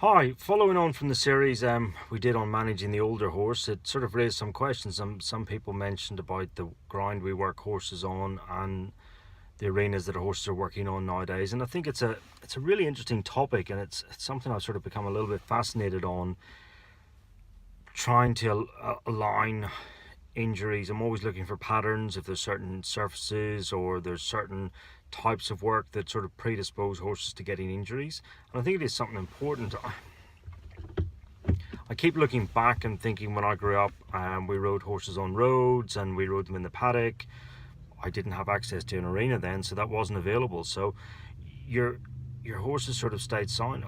Hi, following on from the series we did on managing the older horse, it sort of raised some questions. Some people mentioned about the ground we work horses on and the arenas that horses are working on nowadays. And I think it's a really interesting topic, and it's something I've sort of become a little bit fascinated on, trying to align injuries. I'm always looking for patterns, if there's certain surfaces or there's certain types of work that sort of predispose horses to getting injuries. And I think it is something important. I keep looking back and thinking, when I grew up, we rode horses on roads and we rode them in the paddock. I didn't have access to an arena then, so that wasn't available. So your horses sort of stayed sound,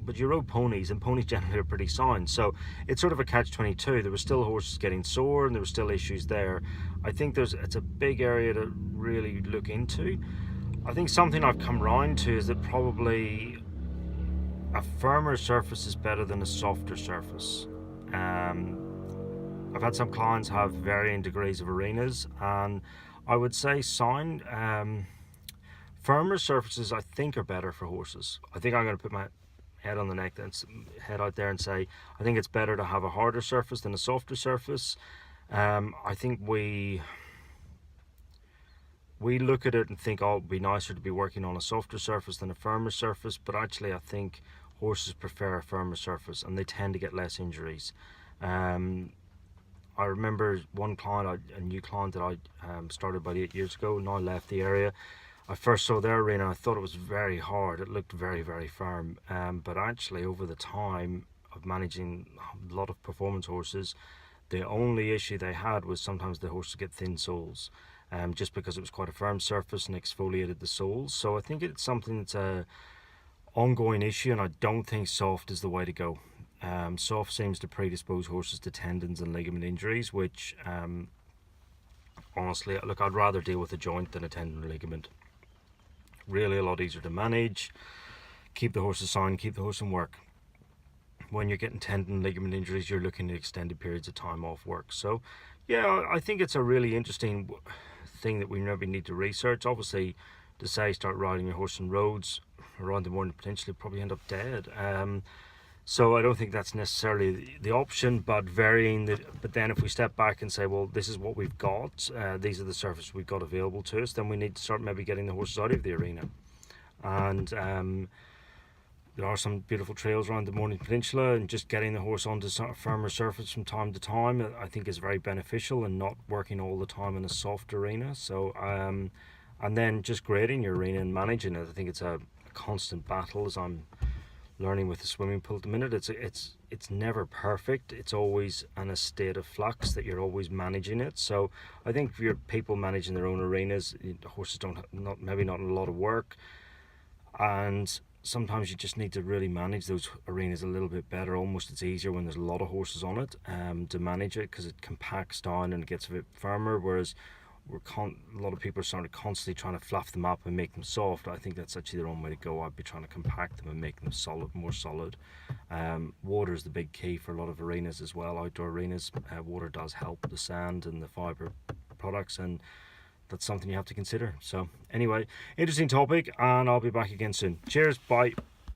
but you rode ponies, and ponies generally are pretty sound. So it's sort of a catch-22. There were still horses getting sore, and there were still issues there. I think it's a big area to really look into. I think something I've come round to is that probably a firmer surface is better than a softer surface. I've had some clients have varying degrees of arenas, and I would say sound. Firmer surfaces, I think, are better for horses. I think I'm going to put my head on the neck and head out there and say I think it's better to have a harder surface than a softer surface. I think we look at it and think, oh, it'd be nicer to be working on a softer surface than a firmer surface, but actually I think horses prefer a firmer surface and they tend to get less injuries. I remember one client, a new client that I started about 8 years ago, now left the area. I first saw their arena, I thought it was very hard. It looked very, very firm. But actually, over the time of managing a lot of performance horses, the only issue they had was sometimes the horses get thin soles, just because it was quite a firm surface and exfoliated the soles. So I think it's something that's a ongoing issue, and I don't think soft is the way to go. Soft seems to predispose horses to tendons and ligament injuries, which honestly, look, I'd rather deal with a joint than a tendon or ligament. Really a lot easier to manage, keep the horses sound, keep the horse in work. When you're getting tendon ligament injuries, you're looking at extended periods of time off work. So yeah, I think it's a really interesting thing that we maybe need to research. Obviously, to say start riding your horse on roads around the morning, potentially probably end up dead. So I don't think that's necessarily the option, but varying that. But then if we step back and say, well, this is what we've got, these are the surfaces we've got available to us, then we need to start maybe getting the horses out of the arena. And there are some beautiful trails around the Mornington Peninsula, and just getting the horse onto a firmer surface from time to time, I think, is very beneficial, and not working all the time in a soft arena. So and then just grading your arena and managing it. I think it's a constant battle, as I'm learning with the swimming pool at the minute. It's never perfect. It's always in a state of flux, that you're always managing it. So I think for your people managing their own arenas, horses maybe not a lot of work, and sometimes you just need to really manage those arenas a little bit better. Almost it's easier when there's a lot of horses on it to manage it, because it compacts down and it gets a bit firmer, whereas a lot of people are sort of constantly trying to fluff them up and make them soft. I think that's actually the wrong way to go. I'd be trying to compact them and make them solid, more solid. Water is the big key for a lot of arenas as well. Outdoor arenas, water does help the sand and the fibre products, and that's something you have to consider. So anyway, interesting topic, and I'll be back again soon. Cheers, bye.